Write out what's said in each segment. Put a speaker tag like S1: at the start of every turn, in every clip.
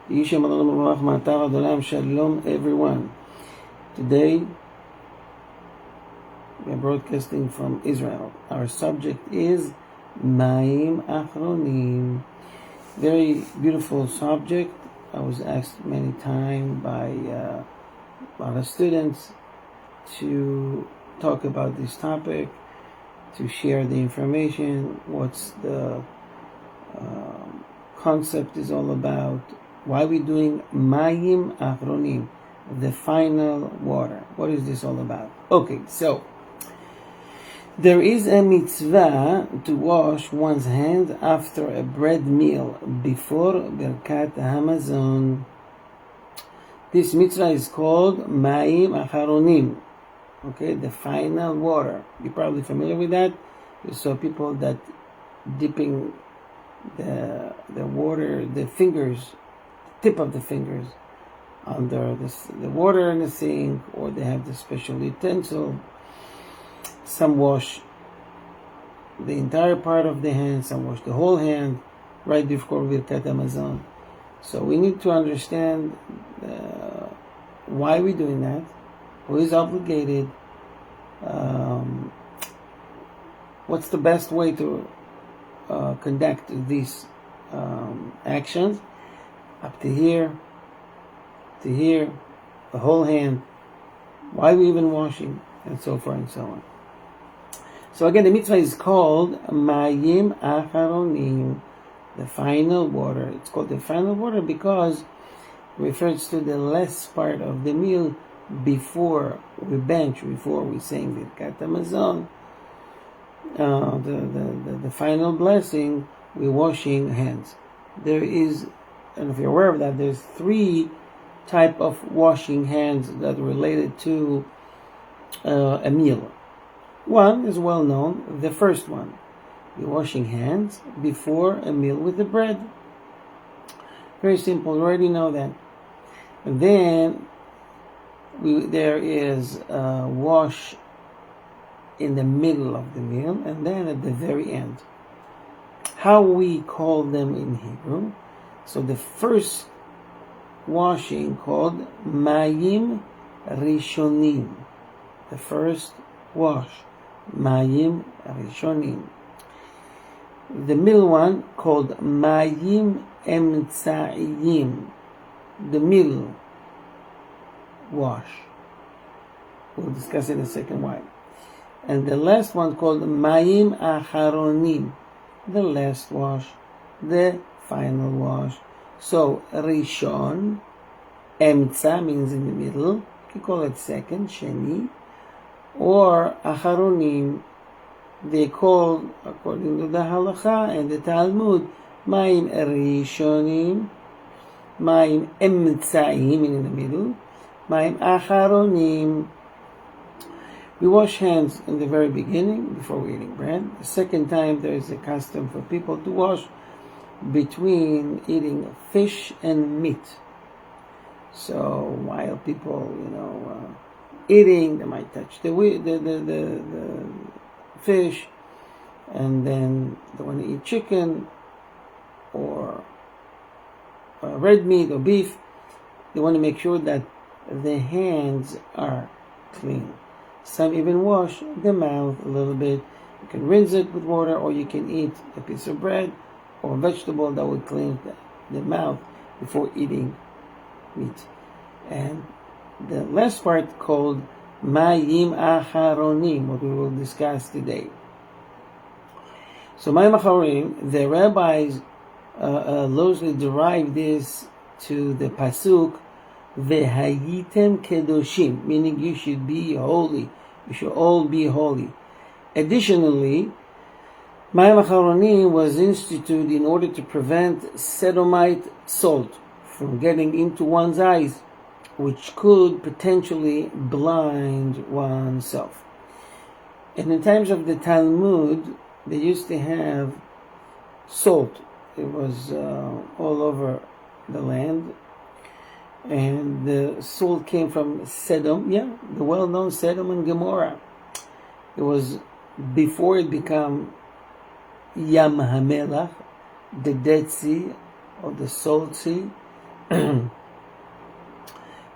S1: Shalom, everyone. Today, we are broadcasting from Israel. Our subject is Mayim Achronim. Very beautiful subject. I was asked many times by a lot of students to talk about this topic, to share the information, what's the concept is all about, why we're doing Mayim Achronim, the final water. What is this all about? Okay, so there is a mitzvah to wash one's hands after a bread meal before Birkat Hamazon. This mitzvah is called Mayim Achronim. Okay, the final water. You're probably familiar with that. You saw people that dipping the water, the fingers, tip of the fingers under the water in the sink, or they have the special utensil. Some wash the entire part of the hand, some wash the whole hand right before Birkat Hamazon. So we need to understand why we're doing that, who is obligated, what's the best way to conduct these actions, up to here, the whole hand, why we even washing, and so forth and so on. So again, the mitzvah is called Mayim Achronim, the final water. It's called the final water because it refers to the last part of the meal before we bench, before we sing Birkat Hamazon. The final blessing, we're washing hands. There is, and if you're aware of that, there's 3 type of washing hands that are related to a meal. One is well known, the first one. You're washing hands before a meal with the bread. Very simple, you already know that. And then there is wash in the middle of the meal, and then at the very end. How we call them in Hebrew. So the first washing called Mayim Rishonim. The first wash, Mayim Rishonim. The middle one called Mayim Emtsa'iyim. The middle wash. We'll discuss in a second why. And the last one called Mayim Achronim, the last wash, the final wash. So Rishon, Emtza means in the middle. You can call it second, Sheni, or Achronim. They call, according to the Halacha and the Talmud, Mayim Rishonim, Mayim Emtsa'im in the middle, Mayim Achronim. We wash hands in the very beginning before we're eating bread. The second time, there is a custom for people to wash between eating fish and meat. So while people, eating, they might touch the fish, and then they want to eat chicken or red meat or beef. They want to make sure that the hands are clean. Some even wash the mouth a little bit. You can rinse it with water, or you can eat a piece of bread or a vegetable that would clean the mouth before eating meat. And the last part called Mayim Achronim, what we will discuss today. So Mayim Achronim, the rabbis loosely derive this to the pasuk Vehayitem Kedoshim, meaning you should be holy. You should all be holy. Additionally, Mayim Achronim was instituted in order to prevent Sodomite salt from getting into one's eyes, which could potentially blind oneself. And in times of the Talmud, they used to have salt. It was all over the land. And the salt came from Sodom, the well-known Sodom and Gomorrah. It was before it became Yam HaMelach, the Dead Sea or the Salt Sea.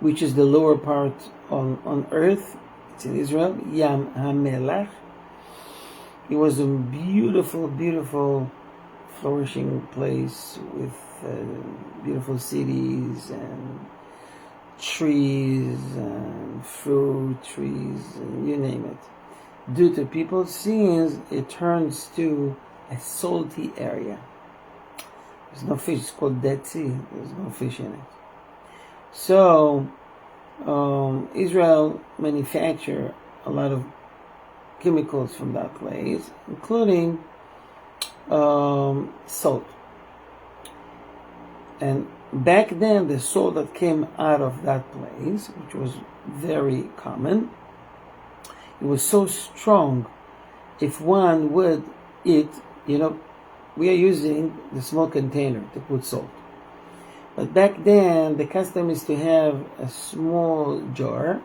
S1: which is the lower part on earth. It's in Israel, Yam HaMelech. It was a beautiful, beautiful, flourishing place with beautiful cities and trees and fruit trees, and you name it. Due to people's sins, it turns to a salty area. There's no fish. It's called Dead Sea. There's no fish in it. So Israel manufacture a lot of chemicals from that place, including salt. And back then, the salt that came out of that place, which was very common, it was so strong. If one would eat, we are using the small container to put salt. But back then, the custom is to have a small jar.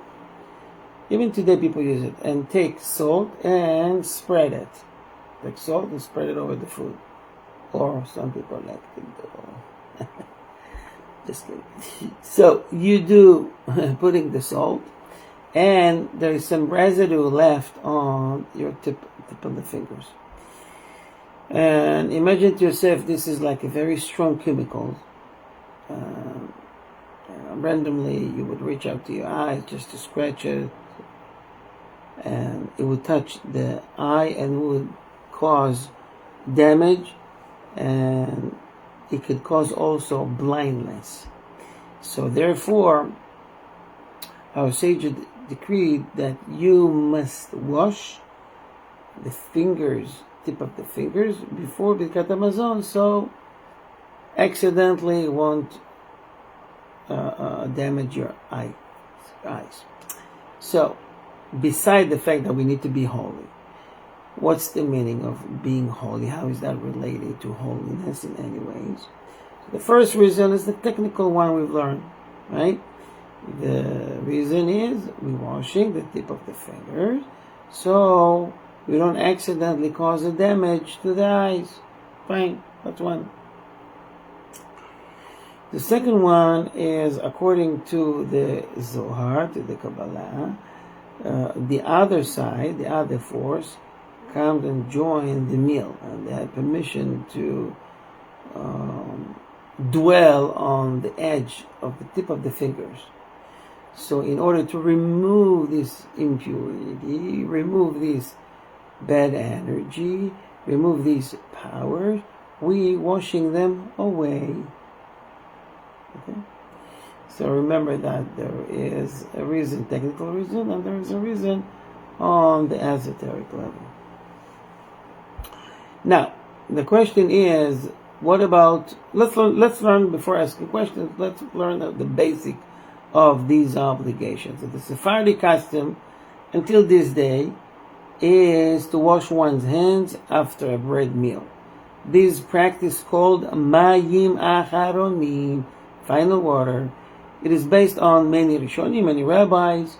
S1: Even today, people use it, and take salt and spread it. Take salt and spread it over the food. Or some people like to do. Just kidding. So you do putting the salt, and there is some residue left on your tip of the fingers. And imagine to yourself, this is like a very strong chemical. Randomly, you would reach out to your eye just to scratch it, and it would touch the eye and would cause damage, and it could cause also blindness. So therefore, our sage decreed that you must wash the fingers, tip of the fingers, before Birkat Hamazon, so accidentally won't damage your eyes. So, beside the fact that we need to be holy, what's the meaning of being holy? How is that related to holiness in any ways? The first reason is the technical one we've learned, right? The reason is we're washing the tip of the fingers, so we don't accidentally cause a damage to the eyes. Fine, that's one. The second one is, according to the Zohar, to the Kabbalah, the other side, the other force, comes and joins the meal, and they have permission to dwell on the edge of the tip of the fingers. So in order to remove this impurity, remove this bad energy, remove these powers, we washing them away. Okay? So remember that there is a reason, technical reason, and there is a reason on the esoteric level. Now, the question is, what about, let's learn before asking questions, let's learn the basic of these obligations. So the Sephardic custom until this day is to wash one's hands after a bread meal. This practice called Mayim Achronim, final water. It is based on many Rishonim, many rabbis,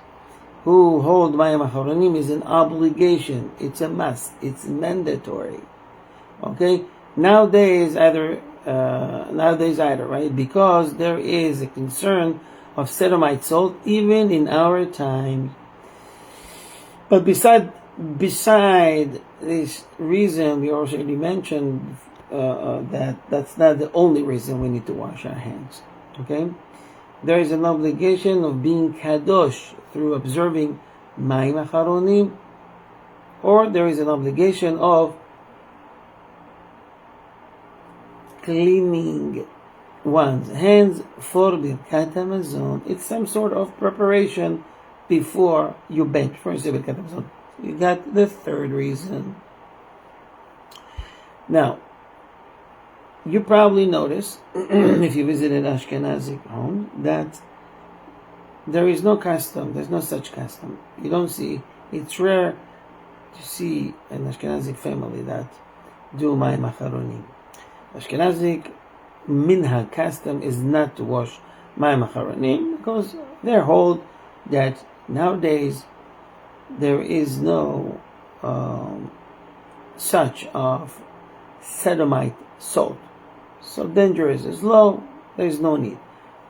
S1: who hold Mayim Achronim is an obligation. It's a must. It's mandatory. Okay? Nowadays either, right? Because there is a concern of Sodomite salt even in our time. But beside this reason, we already mentioned that that's not the only reason we need to wash our hands. Okay? There is an obligation of being kadosh through observing Mayim Achronim, or there is an obligation of cleaning one's hands for Birkat Hamazon. It's some sort of preparation before you bench for Birkat Hamazon. You got the third reason. Now, you probably noticed, if you visited Ashkenazic home, that there is no custom, there's no such custom. You don't see, it's rare to see an Ashkenazic family that do Mayim Achronim. Ashkenazic minhag custom is not to wash Mayim Achronim because they hold that nowadays there is no such of Sodomite salt. So dangerous is low, there is no need.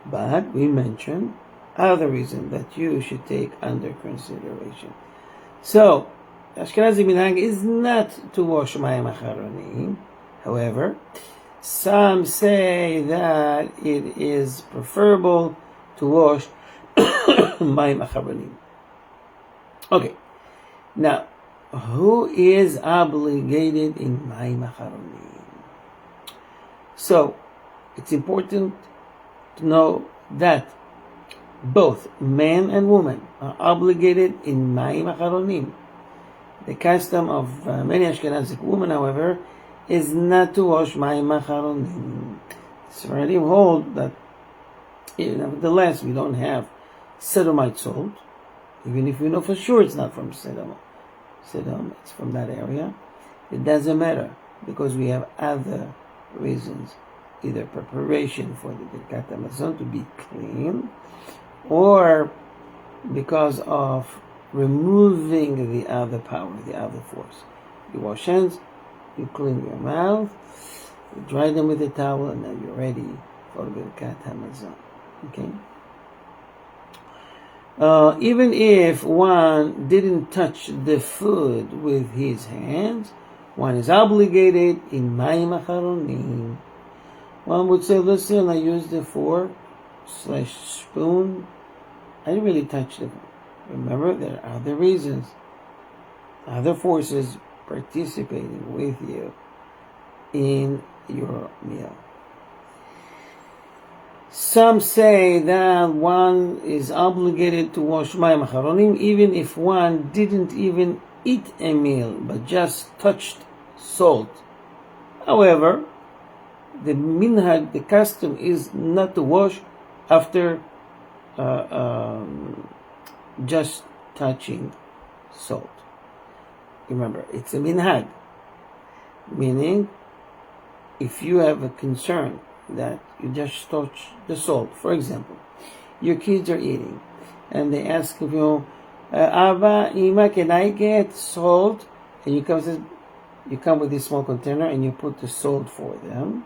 S1: But we mentioned other reasons that you should take under consideration. So, Ashkenazi minhag is not to wash Mayim Achronim. However, some say that it is preferable to wash Mayim Achronim. Okay, now, who is obligated in Mayim Achronim? So, it's important to know that both men and women are obligated in Mayim Achronim. The custom of many Ashkenazic women, however, is not to wash Mayim Achronim. Sephardim hold that, nevertheless, we don't have Sodomite salt, even if we know for sure it's not from Sodom, it's from that area. It doesn't matter, because we have other reasons, either preparation for the Birkat Hamazon to be clean, or because of removing the other power, the other force. You wash hands, you clean your mouth, you dry them with a towel, and then you're ready for the Birkat Hamazon. Okay? Even if one didn't touch the food with his hands, one is obligated in Mayim Achronim. One would say, listen, I used the fork/spoon. I didn't really touch the food. Remember, there are other reasons, other forces participating with you in your meal. Some say that one is obligated to wash Mayim Achronim even if one didn't even eat a meal but just touched salt. However, the minhag, the custom, is not to wash after just touching salt. Remember, it's a minhag, meaning if you have a concern that you just touch the salt, for example, your kids are eating and they ask you, Abba, Ima, can I get salt? And you come with this small container and you put the salt for them.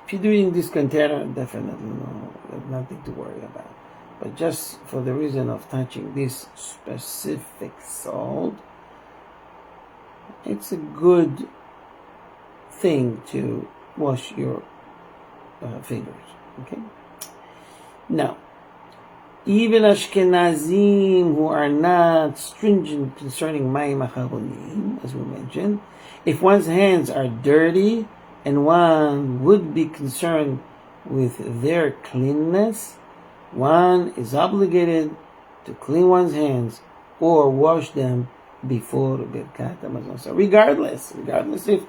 S1: If you're doing this container, definitely no, there's nothing to worry about. But just for the reason of touching this specific salt, it's a good thing to wash your fingers. Okay? Now, even Ashkenazim who are not stringent concerning Mayim Achronim, as we mentioned, if one's hands are dirty and one would be concerned with their cleanness, one is obligated to clean one's hands or wash them before Birkat Hamazon. So regardless if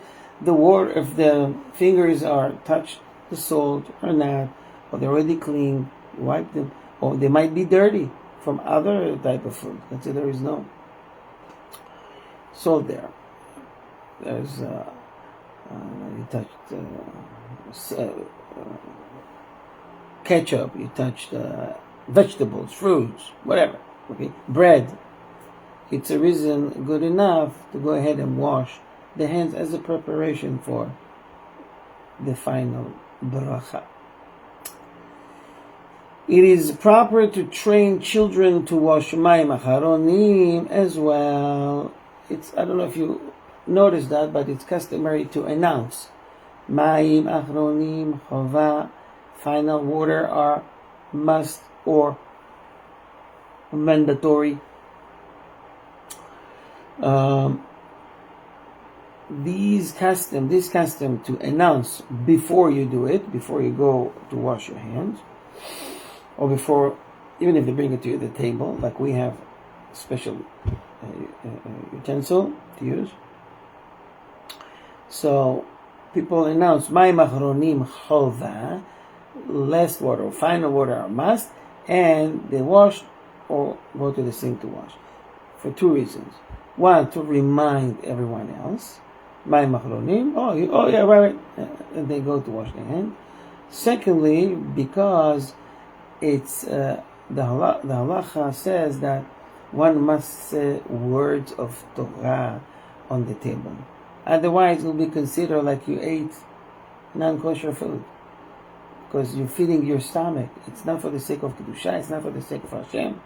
S1: the fingers are touched the salt or not, or they're already clean, you wipe them, or they might be dirty from other type of food. Let's say there is no salt there. There's you touched ketchup, you touched vegetables, fruits, whatever. Okay, bread. It's a reason good enough to go ahead and wash the hands as a preparation for the final bracha. It is proper to train children to wash Mayim Achronim as well. I don't know if you noticed that, but it's customary to announce Mayim Achronim Chova, final water are must or mandatory. This custom to announce before you do it, before you go to wash your hands, or before, even if they bring it to you at the table, like we have special utensil to use. So people announce Mayim Achronim Chova, last water or final water are must, and they wash or go to the sink to wash for two reasons. One, to remind everyone else, Mayim Achronim, oh yeah, right, and they go to wash their hands. Secondly, because it's the halacha says that one must say words of Torah on the table. Otherwise, it will be considered like you ate non-kosher food. because you're feeding your stomach. It's not for the sake of Kedusha, it's not for the sake of Hashem.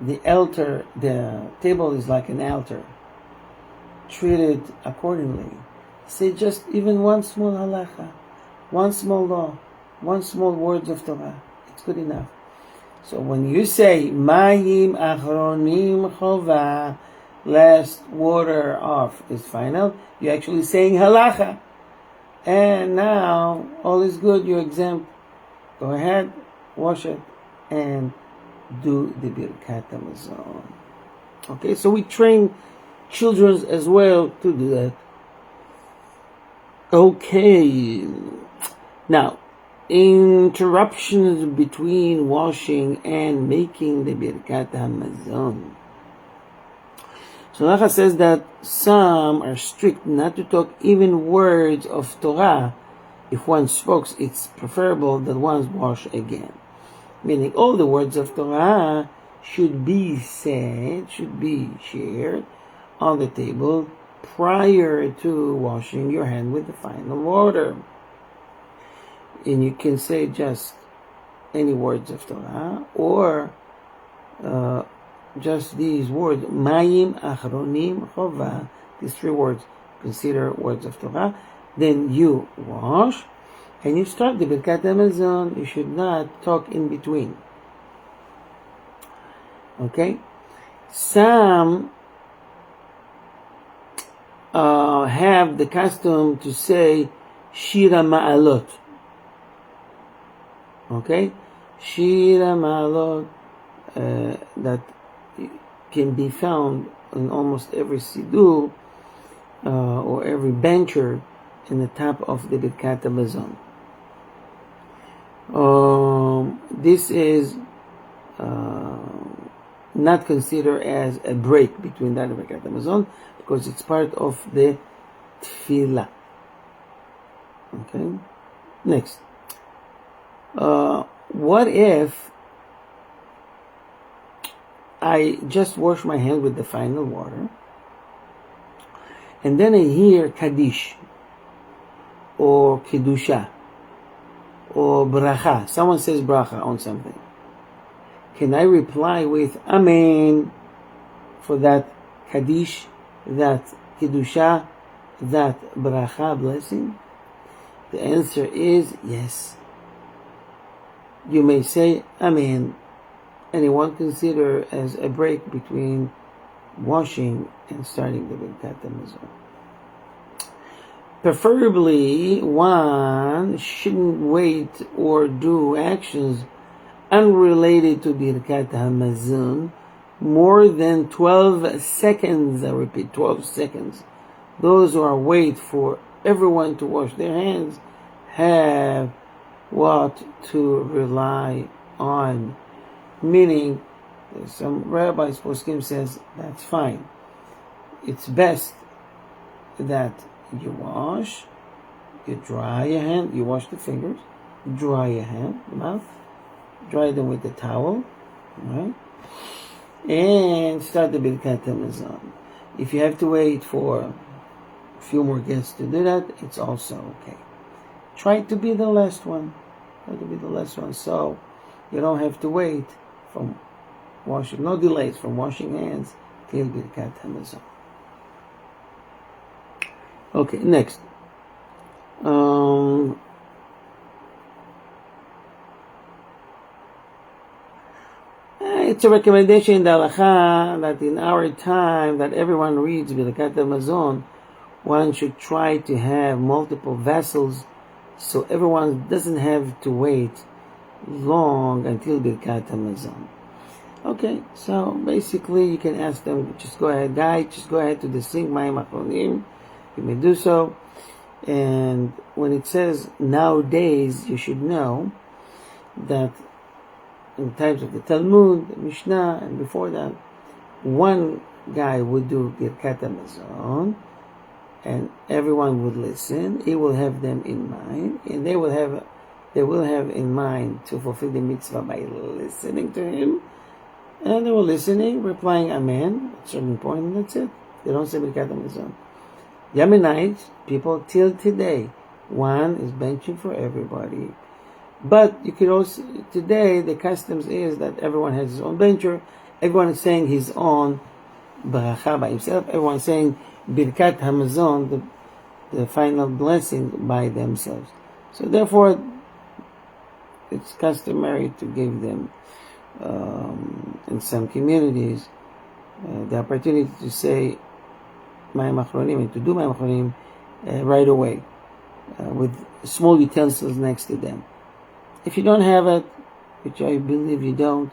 S1: The table is like an altar. Treat it accordingly. Say just even one small halacha, one small law, one small words of Torah. It's good enough. So when you say Mayim Achronim Chova, last water off is final, you're actually saying halacha. And now all is good, you're exempt. Go ahead, wash it, and do the Birkat Hamazon. Okay, so we train children as well to do that. Okay, now interruptions between washing and making the Birkat Hamazon. So Halacha says that some are strict not to talk even words of Torah. If one spoke, it's preferable that one wash again. Meaning all the words of Torah should be said, should be shared on the table prior to washing your hand with the final water. And you can say just any words of Torah or just these words, Mayim, Achronim, Chova, these three words, consider words of Torah. Then you wash, and you start the Birkat Hamazon. You should not talk in between. Okay? Some have the custom to say Shira Ma'alot. Okay? Shira Ma'alot, that can be found in almost every siddur or every bencher in the top of the Birkat Hamazon. This is not considered as a break between that and Birkat Hamazon because it's part of the tefillah. Okay. Next, what if I just wash my hand with the final water, and then I hear Kaddish, or Kedusha, or Bracha. Someone says Bracha on something. Can I reply with Amen for that Kaddish, that Kedusha, that Bracha blessing? The answer is yes. You may say Amen. Anyone consider as a break between washing and starting the Birkat Hamazon. Preferably, one shouldn't wait or do actions unrelated to Birkat Hamazon more than 12 seconds. I repeat, 12 seconds. Those who are wait for everyone to wash their hands have what to rely on. Meaning, some rabbis poskim says that's fine. It's best that you wash, you dry your hand, you wash the fingers, dry your hand, the mouth, dry them with the towel, right? And start the Birkat Hamazon. If you have to wait for a few more guests to do that, it's also okay. Try to be the last one. So you don't have to wait from washing, no delays from washing hands till Birkat Hamazon. Okay, next. It's a recommendation in the Halacha that in our time that everyone reads Birkat Hamazon, one should try to have multiple vessels so everyone doesn't have to wait long until Birkat Hamazon. Okay, so basically you can ask them, just go ahead, guys, just go ahead to the sink Mayim Achronim. You may do so. And when it says nowadays, you should know that in times of the Talmud, the Mishnah, and before that, one guy would do Birkat Hamazon, and everyone would listen. He will have them in mind, and they will have in mind to fulfill the mitzvah by listening to him. And they were listening, replying Amen at a certain point, and that's it. They don't say Birkat Hamazon. Yemenite people till today, one is benching for everybody, But you could also, today the customs is that everyone has his own bencher, everyone is saying his own bracha by himself, everyone is saying Birkat Hamazon, the final blessing by themselves. So therefore, it's customary to give them, in some communities, the opportunity to say Mayim Achronim and to do Mayim Achronim right away, with small utensils next to them. If you don't have it, which I believe you don't,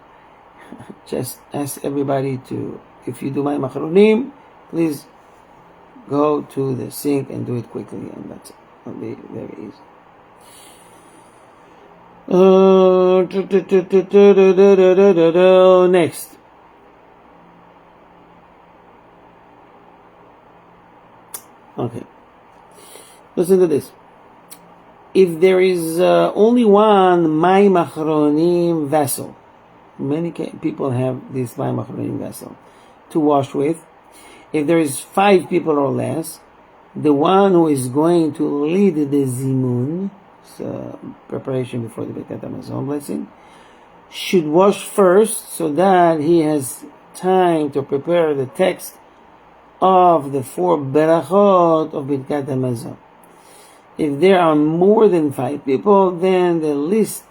S1: just ask everybody to, if you do Mayim Achronim, please go to the sink and do it quickly, and that's it. It'll be very easy. Next. Okay. Listen to this. If there is only one Mayim Achronim vessel, many people have this Mayim Achronim vessel to wash with. If there is 5 people or less, the one who is going to lead the zimun, preparation before the Birkat Hamazon blessing, should wash first so that he has time to prepare the text of the 4 berachot of Birkat Hamazon. If there are more than 5 people, then the least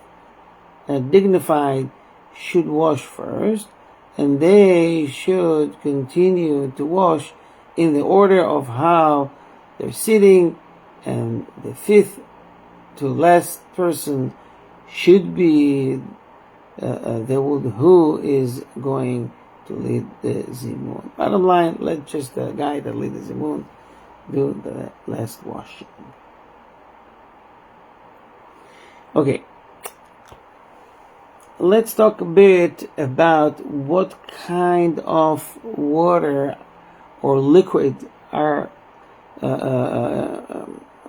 S1: dignified should wash first, and they should continue to wash in the order of how they're sitting, and the 5th to last person should be who is going to lead the zimun. Bottom line, let just the guy that leads the zimun do the last washing. Okay, let's talk a bit about what kind of water or liquid are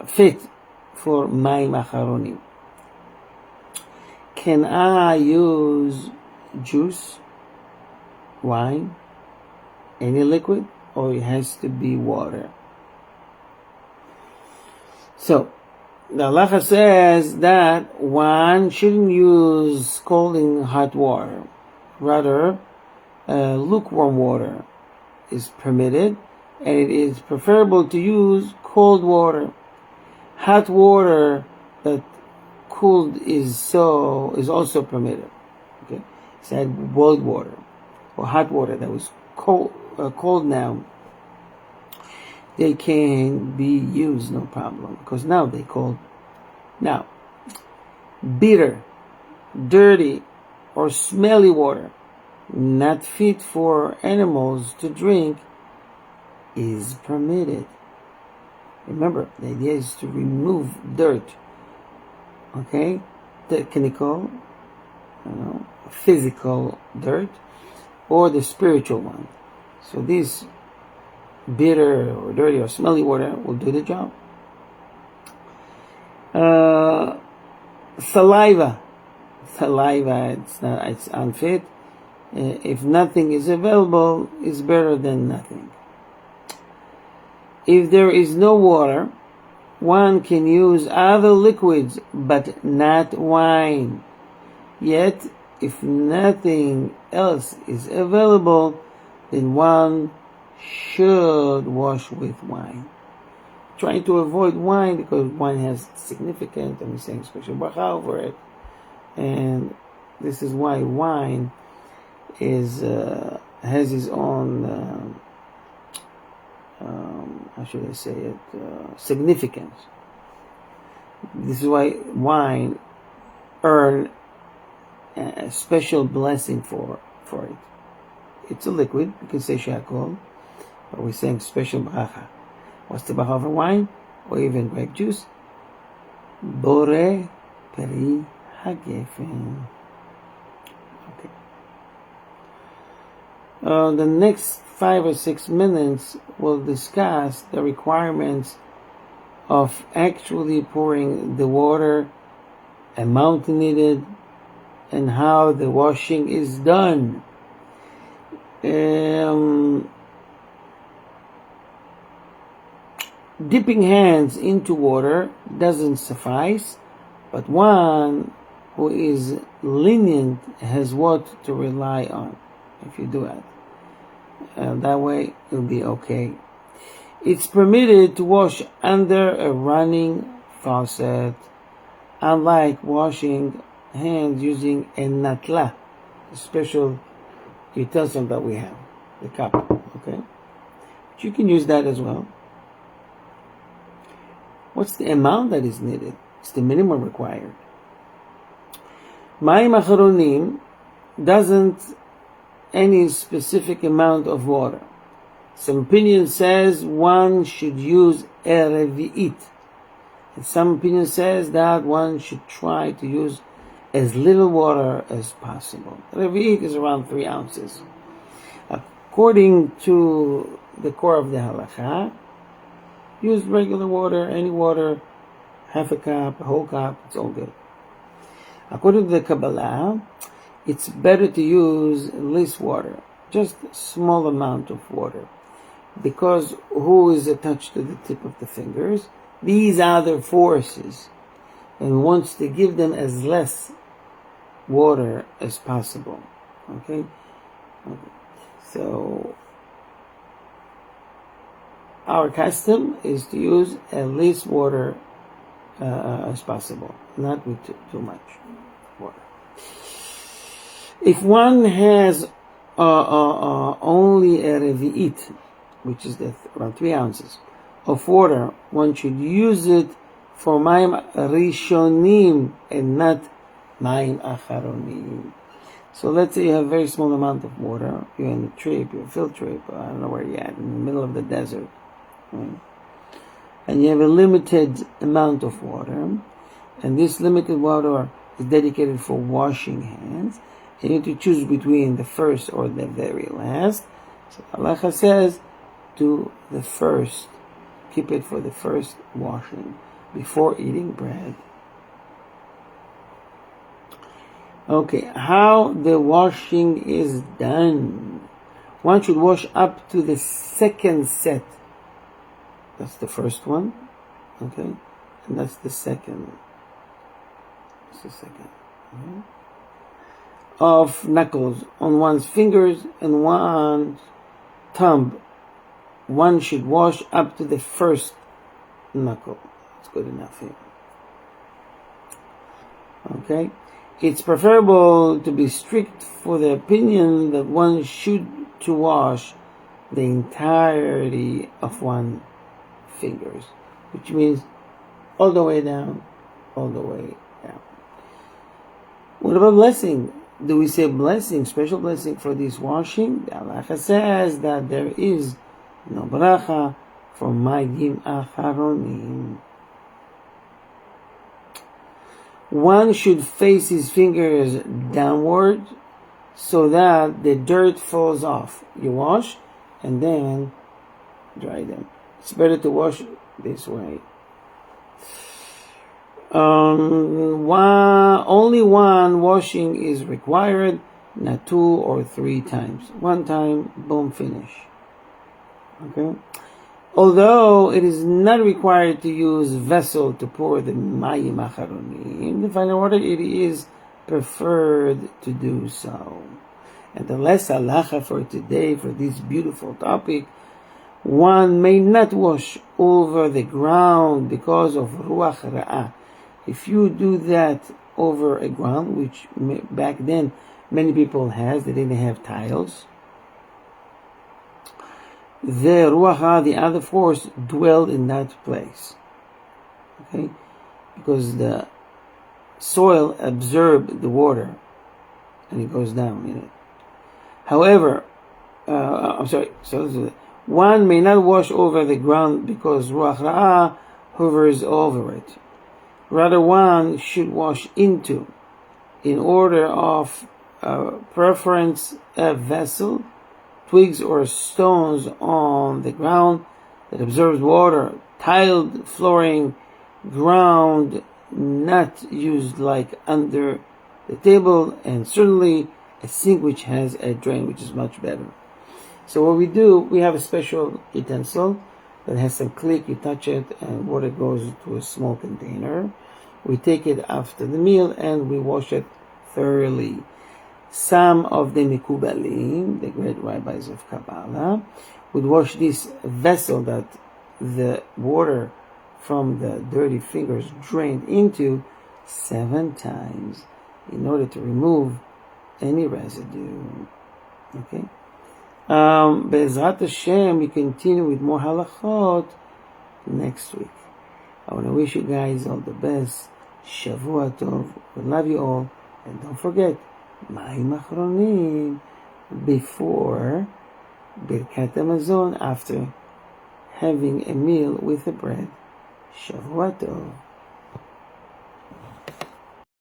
S1: fit for Mayim Achronim. Can I use juice, wine, any liquid, or it has to be water? So, the Halacha says that one shouldn't use scalding hot water. Rather, lukewarm water is permitted, and it is preferable to use cold water. Hot water that cooled is also permitted. Okay, it's like boiled water or hot water that was cold now. They can be used, no problem, because now they cold. Now, bitter, dirty, or smelly water, not fit for animals to drink, is permitted. Remember, the idea is to remove dirt. Okay? Technical, physical dirt, or the spiritual one. So this bitter or dirty or smelly water will do the job. Saliva, it's unfit. If nothing is available, it's better than nothing. If there is no water, one can use other liquids, but not wine. Yet, if nothing else is available, then one should wash with wine. Trying to avoid wine because wine has significant, and we're saying special bracha over it. And this is why wine has his own, how should I say it, significance. This is why wine earn a special blessing for it. It's a liquid, you can say shakol, but we're saying special bracha. What's the bracha for wine? Or even grape juice? Bore peri hagefen. Okay. The next 5 or 6 minutes we'll discuss the requirements of actually pouring the water, amount needed, and how the washing is done. Dipping hands into water doesn't suffice, but one who is lenient has what to rely on if you do it. That way it'll be okay. It's permitted to wash under a running faucet, unlike washing hands using a natla, a special utensil that we have, the cup, okay? But you can use that as well. What's the amount that is needed? It's the minimum required. Mayim Achronim doesn't any specific amount of water. Some opinion says one should use a revi'it. And some opinion says that one should try to use as little water as possible. Revi'it is around 3 ounces. According to the core of the Halacha, use regular water, any water, half a cup, a whole cup, it's all good. According to the Kabbalah, it's better to use less water, just a small amount of water, because who is attached to the tip of the fingers? These are the forces, and wants to give them as less water as possible. Okay? So our custom is to use as least water as possible, not with too much water. If one has only a revi'it, which is around 3 ounces of water, one should use it for Mayim Rishonim and not Mayim Achronim. So let's say you have a very small amount of water, you're on a trip, you're a field trip, I don't know where you're at, in the middle of the desert, right? And you have a limited amount of water, and this limited water is dedicated for washing hands. You need to choose between the first or the very last. So Halacha says, do the first. Keep it for the first washing before eating bread. Okay, how the washing is done. One should wash up to the second set. That's the first one. Okay, and that's the second. That's the second. Okay. Of knuckles on one's fingers and one's thumb. One should wash up to the first knuckle. That's good enough here. Okay? It's preferable to be strict for the opinion that one should to wash the entirety of one's fingers, which means all the way down, all the way down. What about blessing? Do we say blessing, special blessing for this washing? The Halacha says that there is no bracha for Mayim Achronim. One should face his fingers downward so that the dirt falls off. You wash and then dry them. It's better to wash this way. Only one washing is required, not 2 or 3 times. 1 time, boom, finish. Okay? Although it is not required to use vessel to pour the Mayim Achronim, the final order, it is preferred to do so. And the last halacha for today, for this beautiful topic, one may not wash over the ground because of ruach ra'ah. If you do that over a ground, which back then many people has, they didn't have tiles, the ruach, the other force, dwelled in that place. Okay? Because the soil absorbed the water and it goes down in it. However, one may not wash over the ground because ruach ra'ah hovers over it. Rather, one should wash into, in order of preference, a vessel, twigs or stones on the ground that absorbs water, tiled flooring, ground not used like under the table, and certainly a sink which has a drain, which is much better. So what we do, we have a special utensil that has some click, you touch it and water goes to a small container. We take it after the meal and we wash it thoroughly. Some of the Mikubalim, the great rabbis of Kabbalah, would wash this vessel that the water from the dirty fingers drained into 7 times in order to remove any residue. Okay? Be'ezrat Hashem, we continue with more halachot next week. I want to wish you guys all the best. Shavua Tov. We love you all. And don't forget, Mayim Achronim before Birkat Hamazon, after having a meal with the bread. Shavua Tov.